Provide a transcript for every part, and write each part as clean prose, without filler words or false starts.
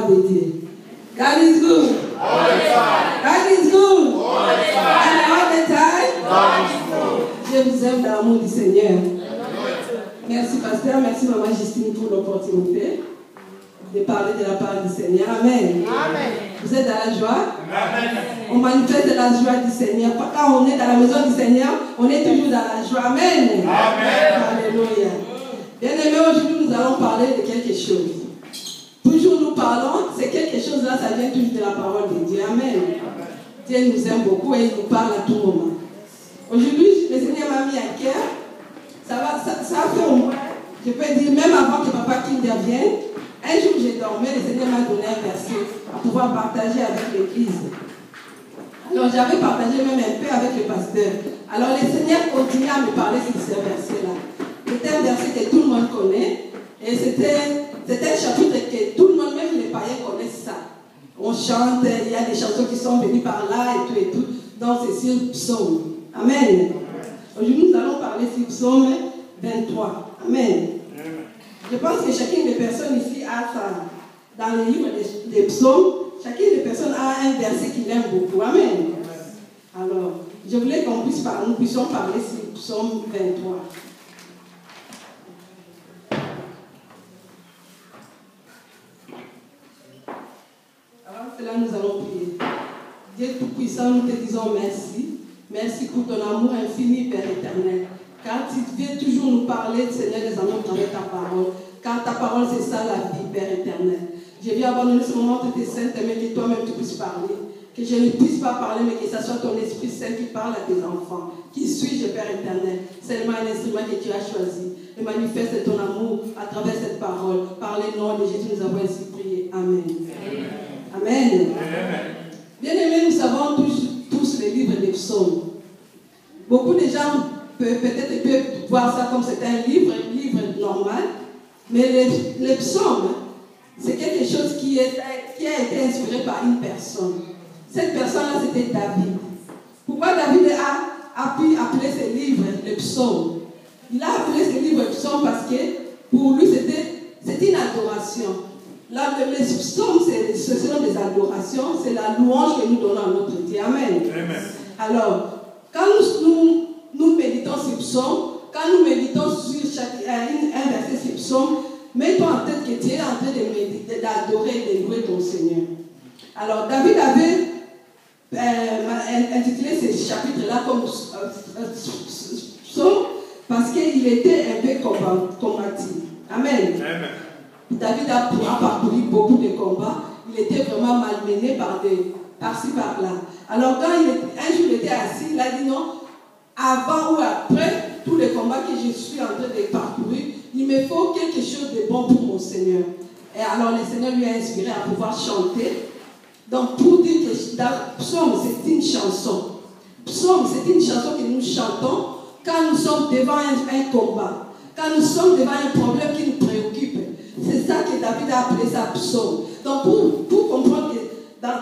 gloire de Dieu. God is good. All the time. God is good. All the time. And all the time. God is good. Je vous aime dans l'amour du Seigneur. Merci pasteur, merci maman Justine pour l'opportunité de parler de la part du Seigneur. Amen. Amen. Vous êtes dans la joie? Amen. On manifeste la joie du Seigneur. Quand on est dans la maison du Seigneur, on est toujours dans la joie. Amen. Amen. Alléluia. Bien-aimés, aujourd'hui nous allons parler de quelque chose. Toujours nous parlons, c'est quelque chose là, ça vient toujours de la parole de Dieu. Amen. Dieu nous aime beaucoup et il nous parle à tout moment. Aujourd'hui, le Seigneur m'a mis à cœur. Ça a fait au moins, je peux dire, même avant que Papa Kinder vienne, un jour je dormais, le Seigneur m'a donné un verset à pouvoir partager avec l'église. Alors j'avais partagé même un peu avec le pasteur. Alors le Seigneur continue à me parler sur ce verset-là. C'était un verset que tout le monde connaît. Et c'était un chapitre que tout le monde, même les païens, connaissent ça. On chante, il y a des chansons qui sont venues par là et tout et tout. Donc c'est sur Psaume. Amen. Aujourd'hui nous allons parler sur Psaume 23. Amen. Je pense que chacune des personnes ici a ça. Dans le livre des psaumes, chacune des personnes a un verset qu'il aime beaucoup. Amen. Alors, je voulais qu'on puisse parler, nous puissions parler sur Psaume 23. Avant cela, nous allons prier. Dieu Tout-Puissant, nous te disons merci. Merci pour ton amour infini, Père éternel. Car tu viens toujours nous parler, Seigneur des amours, dans ta parole. Car ta parole, c'est ça la vie, Père éternel. Je viens abandonner ce moment de tes saintes, mais que toi-même tu puisses parler. Que je ne puisse pas parler, mais que ce soit ton Esprit Saint qui parle à tes enfants. Qui suis-je, Père éternel? Seulement un instrument que tu as choisi. Et manifeste ton amour à travers cette parole. Par le nom de Jésus, nous avons ainsi prié. Amen. Amen. Bien-aimés, nous savons tous les livres des psaumes. Beaucoup de gens peut-être peuvent voir ça comme c'est un livre normal. Mais les psaumes, c'est quelque chose qui a été inspiré par une personne. Cette personne-là, c'était David. Pourquoi David a pu appeler ce livre les psaumes? Il a appelé ce livre psaume parce que pour lui, c'était une adoration. Là, les psaumes, ce sont des adorations, c'est la louange que nous donnons à notre Dieu. Amen. Amen. Alors, quand nous méditons ces psaumes, quand nous méditons sur un verset sur psaume, mets-toi en tête que tu es en train de méditer, d'adorer et de louer ton Seigneur. Alors, David avait intitulé ce chapitre-là comme psaume parce qu'il était un peu combatif. Amen. Amen. David a parcouru beaucoup de combats. Il était vraiment malmené par-ci, par-là. Alors, quand un jour il était assis, il a dit non, avant ou après tous les combats que je suis en train de parcourir, il me faut quelque chose de bon pour mon Seigneur. Et alors, le Seigneur lui a inspiré à pouvoir chanter. Donc, pour dire que dans Psaume, c'est une chanson. Psaume, c'est une chanson que nous chantons quand nous sommes devant un combat, quand nous sommes devant un problème qui nous préoccupe. C'est ça que David a appelé ça psaume. Donc, pour comprendre que,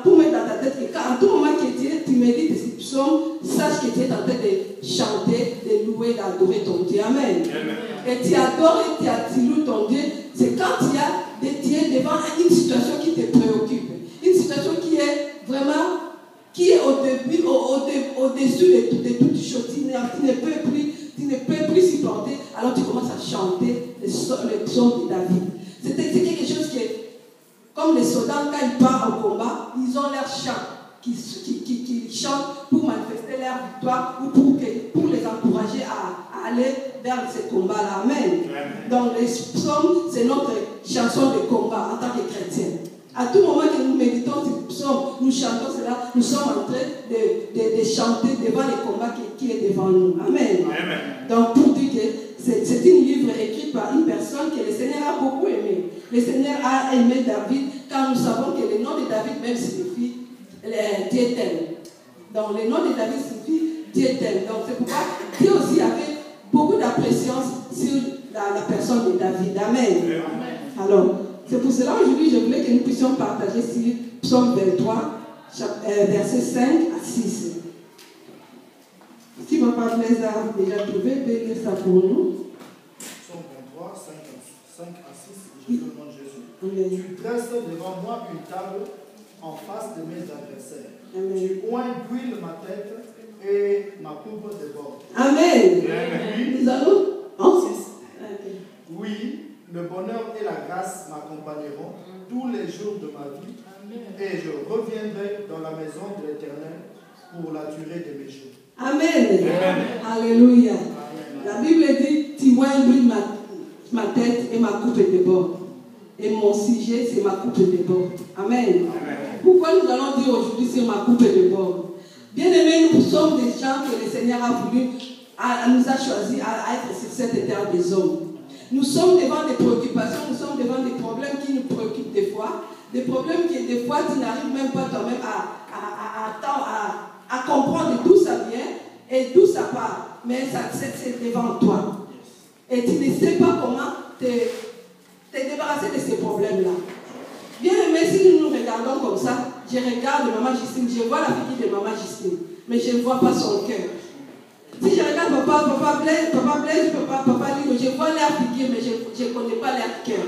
pour mettre dans ta tête que quand, à tout moment que tu médites ces psaumes, sache que tu es en train de chanter, de louer, d'adorer ton Dieu. Amen. Amen. Et tu adores et tu loues ton Dieu. C'est quand tu es devant une situation qui te préoccupe. Une situation qui est vraiment, qui est au-dessus de toutes choses. Tu ne peux plus supporter. Alors tu commences à chanter les psaumes de David. C'est quelque chose qui est, comme les soldats, quand ils partent au combat, ils ont leur chant, qui chantent pour manifester leur victoire ou pour les encourager à aller vers ces combats-là. Amen. Donc les psaumes, c'est notre chanson de combat en tant que chrétiens. À tout moment que nous méditons ces psaumes, nous chantons cela, nous sommes en train de chanter devant les combats qui est devant nous. Amen. Amen. Donc pour dire que c'est une livre écrite par une personne que le Seigneur a beaucoup aimé. Le Seigneur a aimé David, car nous savons que le nom de David même signifie Dieu t'aime. Donc le nom de David signifie Dieu t'aime. Donc c'est pourquoi Dieu aussi avait beaucoup d'appréciation sur la personne de David. Amen. Amen. Alors, c'est pour cela aujourd'hui je voulais que nous puissions partager sur Psaume 23, versets 5 à 6. Si Papa Blaise a déjà trouvé, peut lire ça pour nous. Psaume 23, 5 à 6, je lis le nom de Jésus. Amen. Tu dresses devant moi une table en face de mes adversaires. Amen. Tu oins d'huile ma tête et ma coupe déborde. Amen. Oui. Nous allons ensuite. Oui, le bonheur et la grâce m'accompagneront tous les jours de ma vie. Et je reviendrai dans la maison de l'Éternel pour la durée de mes jours. Amen. Alléluia. La Bible dit, tu vois ma tête et ma coupe déborde. Et mon sujet, c'est ma coupe déborde. Amen. Pourquoi nous allons dire aujourd'hui, c'est ma coupe déborde? Bien aimés, nous sommes des gens que le Seigneur a voulu, nous a choisi à être sur cette terre des hommes. Nous sommes devant des préoccupations, nous sommes devant des problèmes qui nous préoccupent des fois. Des problèmes qui, des fois, tu n'arrives même pas toi-même à comprendre d'où ça vient et d'où ça part. Mais c'est devant toi. Et tu ne sais pas comment te débarrasser de ces problèmes-là. Bien aimé, si nous nous regardons comme ça, je regarde Maman Justine, je vois la figure de Maman Justine, mais je ne vois pas son cœur. Si je regarde Papa Blaise, Papa Lino, je vois leur figure, mais je ne connais pas leur cœur.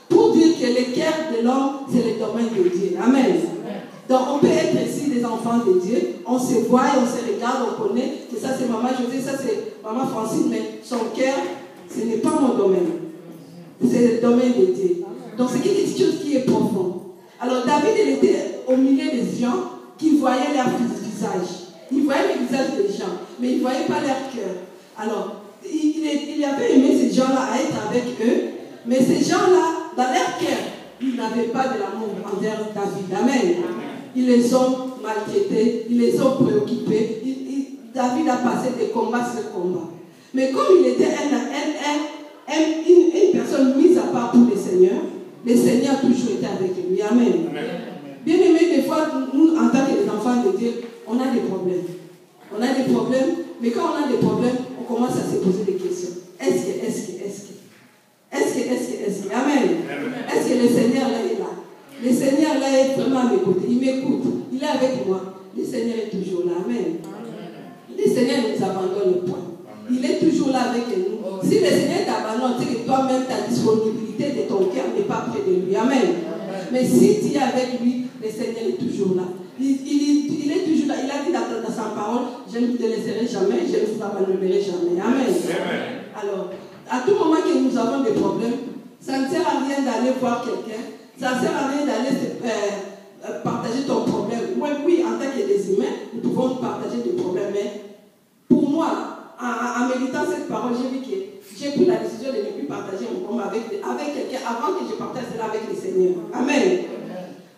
Pour dire que le cœur de l'homme, c'est le domaine de Dieu. Amen. Donc on peut être ici des enfants de Dieu, on se voit et on se regarde, on connaît que ça c'est Maman José, ça c'est Maman Francine, mais son cœur, ce n'est pas mon domaine. C'est le domaine de Dieu. Donc c'est quelque chose qui est profond. Alors David, il était au milieu des gens qui voyaient leur visage. Il voyait le visage des gens, mais il ne voyait pas leur cœur. Alors, il avait aimé ces gens-là à être avec eux, mais ces gens-là, dans leur cœur, ils n'avaient pas de l'amour envers David. Amen. Ils les ont maltraités, ils les ont préoccupés. David a passé des combats sur combats. Mais comme il était une personne mise à part pour le Seigneur a toujours été avec lui. Amen. Bien aimé, des fois, nous, en tant que enfants de Dieu, on a des problèmes. On a des problèmes, mais quand on a des problèmes, on commence à se poser des questions. Est-ce que, Amen. Est-ce que le Seigneur là est là? Le Seigneur là est vraiment à mes côtés. Il m'écoute. Il est avec moi. Le Seigneur est toujours là. Amen. Le Seigneur ne nous abandonne point. Il est toujours là avec nous. Si le Seigneur t'abandonne, c'est que toi-même, ta disponibilité de ton cœur n'est pas près de lui. Amen. Mais si tu es avec lui, le Seigneur est toujours là. Il est toujours là. Il a dit dans sa parole, je ne vous délaisserai jamais, je ne vous abandonnerai jamais. Amen. Alors, à tout moment que nous avons des problèmes, ça ne sert à rien d'aller voir quelqu'un. Ça ne sert à rien d'aller partager ton problème. Oui, en tant que des humains, nous pouvons partager des problèmes. Mais pour moi, en méditant cette parole, j'ai vu que j'ai pris la décision de ne plus partager mon problème avec quelqu'un avant que je partage cela avec le Seigneur. Amen.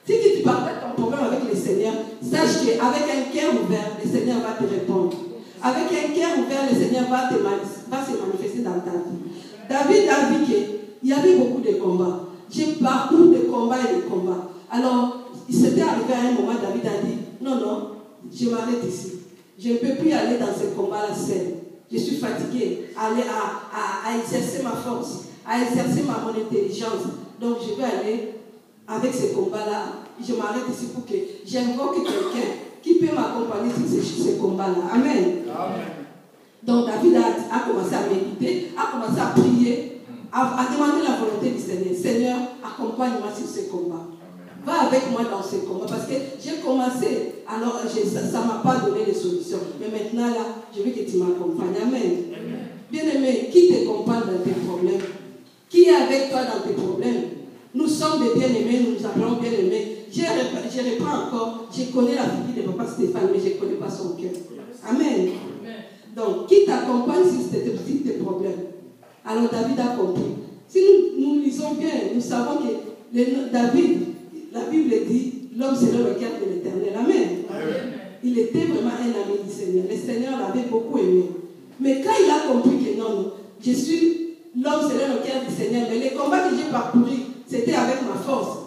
Si tu partages ton problème avec le Seigneur, sache qu'avec un cœur ouvert, le Seigneur va te répondre. Avec un cœur ouvert, le Seigneur va se manifester dans ta vie. David a vu qu'il y avait beaucoup de combats. J'ai parcouru de combats et de combats. Alors, il s'était arrivé à un moment, David a dit, non, je m'arrête ici. Je ne peux plus aller dans ce combat-là seul. Je suis fatigué à exercer ma force, à exercer mon intelligence. Donc, je vais aller avec ce combat-là. Je m'arrête ici pour que j'invoque quelqu'un qui peut m'accompagner sur ce combat-là. Amen. Donc, David a commencé à méditer, a commencé à prier, à demander la volonté du Seigneur. Seigneur, accompagne-moi sur ce combat. Va avec moi dans ce combat. Parce que j'ai commencé, alors ça ne m'a pas donné de solution. Mais maintenant, là, je veux que tu m'accompagnes. Amen. Bien-aimé, qui t'accompagne dans tes problèmes? Qui est avec toi dans tes problèmes? Nous sommes des bien-aimés, nous nous appelons bien-aimés. Je reprends encore, je connais la figure de Papa Stéphane, mais je ne connais pas son cœur. Amen. Donc, qui t'accompagne sur tes problèmes? Alors, David a compris. Si nous lisons bien, nous savons que David, la Bible dit, l'homme selon le cœur de l'Éternel. Amen. Il était vraiment un ami du Seigneur. Le Seigneur l'avait beaucoup aimé. Mais quand il a compris que non, je suis l'homme selon le cœur du Seigneur, mais les combats que j'ai parcourus, c'était avec ma force.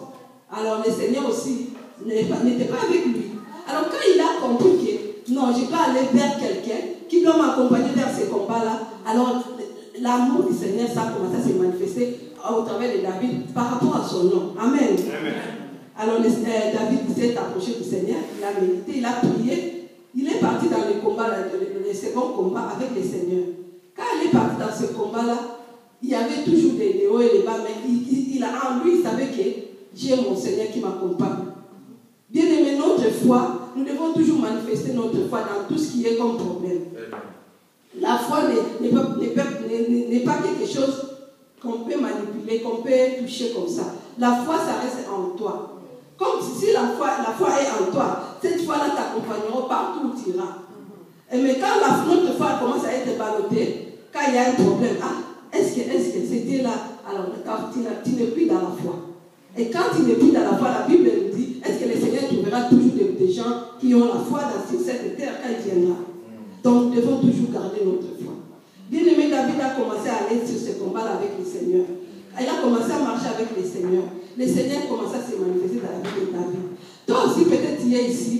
Alors le Seigneur aussi n'était pas avec lui. Alors quand il a compris que non, je peux aller vers quelqu'un qui doit m'accompagner vers ces combats-là, alors l'amour du Seigneur, ça a commencé à se manifester au travers de David par rapport à son nom. Amen. Alors David s'est approché du Seigneur, il a médité, il a prié, il est parti dans le combat, le second combat avec le Seigneur. Quand il est parti dans ce combat-là, il y avait toujours des hauts et des bas, mais en lui, il savait que j'ai mon Seigneur qui m'accompagne. Bien aimé, notre foi, nous devons toujours manifester notre foi dans tout ce qui est comme problème. La foi n'est pas quelque chose qu'on peut manipuler, qu'on peut toucher comme ça. La foi, ça reste en toi. Comme si la foi est en toi, cette foi-là t'accompagnera partout où tu iras. Mais quand notre foi commence à être ballottée, quand il y a un problème, est-ce que c'était là? Alors, tu n'es plus dans la foi. Et quand tu n'es plus dans la foi, la Bible nous dit, est-ce que le Seigneur trouvera toujours des gens qui ont la foi dans cette terre quand il viendra? Donc, nous devons toujours garder notre foi. Bien-aimé, David a commencé à aller sur ce combat avec le Seigneur. Il a commencé à marcher avec le Seigneur. Le Seigneur commence à se manifester dans la vie de David. Toi aussi, peut-être tu es ici,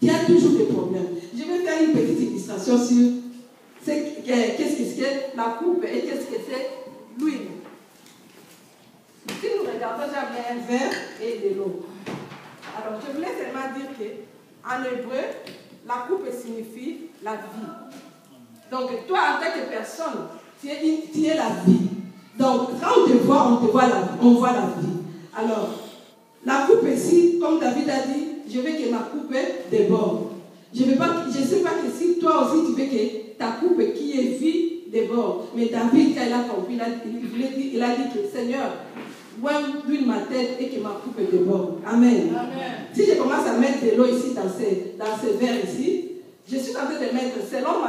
tu as toujours des problèmes. Je vais faire une petite illustration sur qu'est-ce que c'est la coupe et qu'est-ce que c'est l'huile. Si nous regardons, j'ai un verre et de l'eau. Alors, je voulais seulement dire qu'en hébreu, la coupe signifie la vie. Donc, toi, en tant que personne, tu es la vie. Donc, quand on te voit, on voit la vie. Alors, la coupe ici, comme David a dit, je veux que ma coupe déborde. Je ne sais pas que si toi aussi tu veux que ta coupe qui est vie déborde. Mais David, quand il a compris, il a dit que Seigneur, huile ma tête et que ma coupe déborde. Amen. Amen. Si je commence à mettre de l'eau ici dans ces verres ici, je suis en train de mettre selon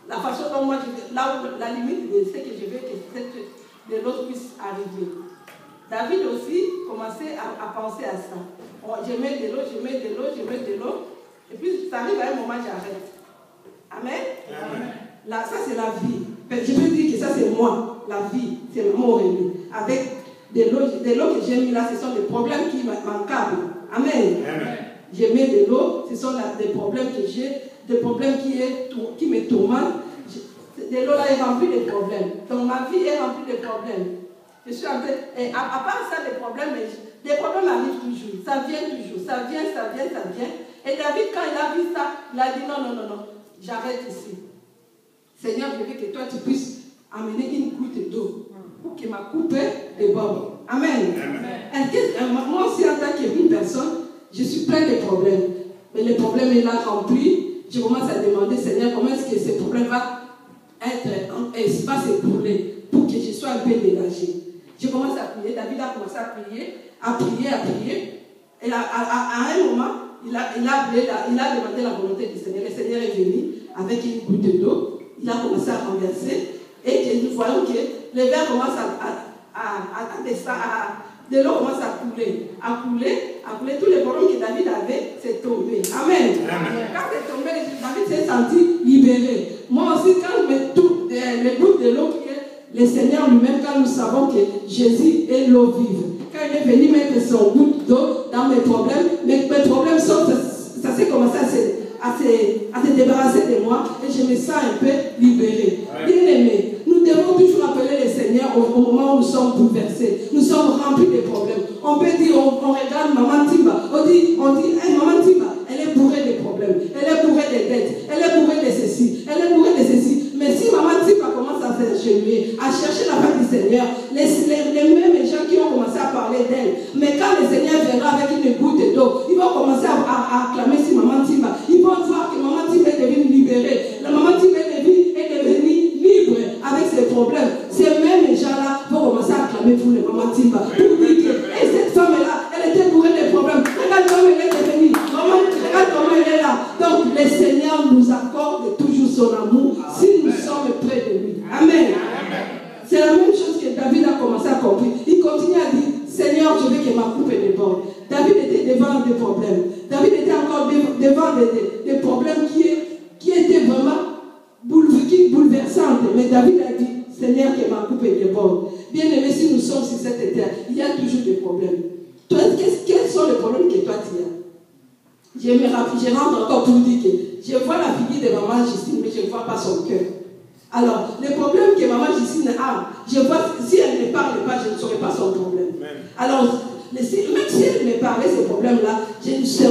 la façon dont moi, la limite de ce que je veux que de l'eau puisse arriver. David aussi commençait à penser à ça. Je mets de l'eau, et puis ça arrive à un moment, j'arrête. Amen. Amen. Là, ça c'est la vie. Je peux dire que ça c'est moi, la vie, c'est mon rémi. Avec de l'eau que j'ai mis là, ce sont des problèmes qui m'encablent. Amen. Amen. Je mets de l'eau, ce sont des problèmes que j'ai, des problèmes qui me tourmentent. De l'eau là est remplie de problèmes. Donc ma vie est remplie de problèmes. Je suis en train, et à part ça, des problèmes arrivent toujours. Ça vient toujours. Ça vient. Et David, quand il a vu ça, il a dit non, j'arrête ici. Seigneur, je veux que toi tu puisses amener une goutte d'eau pour que ma coupe déborde. Amen. Moi aussi, en tant qu'une personne, je suis plein de problèmes. Mais le problème est là rempli. Je commence à demander, Seigneur, comment est-ce que ce problème va s'écouler pour que je sois un peu dégagé. Je commence à prier. David a commencé à prier. Et à un moment, il a demandé la volonté du Seigneur. Le Seigneur est venu avec une goutte d'eau. Il a commencé à renverser. Et nous voyons que le verre commence de l'eau commence à couler. Tous les problèmes que David avait, c'est tombé. Amen. Quand c'est tombé, David s'est senti libéré. Moi aussi, quand je mets les gouttes de l'eau qui est le Seigneur lui-même, quand nous savons que Jésus est l'eau vive. Quand il est venu mettre son goutte d'eau dans mes problèmes sortent, ça s'est commencé à se débarrasser de moi et je me sens un peu libéré. Bien aimé, nous devons toujours appeler le Seigneur au moment où nous sommes bouleversés. Nous sommes remplis de problèmes. On peut dire, on regarde Maman Timba, on dit hey, Maman Timba, elle est bourrée de problèmes, elle est bourrée de dettes, elle est bourrée de ceci, elle est bourrée de ceci. Mais si Maman Timba commence à s'agenouiller, à chercher la face du Seigneur, les mêmes gens qui ont commencé à parler d'elle, mais quand le Seigneur viendra avec une goutte d'eau, ils vont commencer à acclamer si Maman Timba. Ils vont voir que Maman Timba est devenue libérée. La Maman Timba est devenue libre avec ses problèmes. Ces mêmes gens-là vont commencer à acclamer pour les Maman Timba. Pour dire que cette femme-là, elle était bourrée de problèmes. Regarde comment elle est devenue. Regarde comment elle est là. Donc le Seigneur nous accorde toujours son amour si nous sommes près de lui. Amen. C'est la même chose que David a commencé à comprendre. Il continue à dire, Seigneur, je veux que ma coupe déborde. David était devant des problèmes. David était encore devant des problèmes qui étaient vraiment bouleversantes. Mais David a dit, Seigneur, que ma coupe déborde. Bien aimé, si nous sommes sur cette terre, il y a toujours des problèmes. Toi, quels sont les problèmes que toi tu as? Je rentre encore pour dire que je vois la figure de Maman Justine, mais je ne vois pas son cœur. Alors, les problèmes que Maman Justine a, je vois, si elle ne parle pas, je ne saurais pas son problème. Alors, même si elle me parlait ces problèmes-là, je ne saurais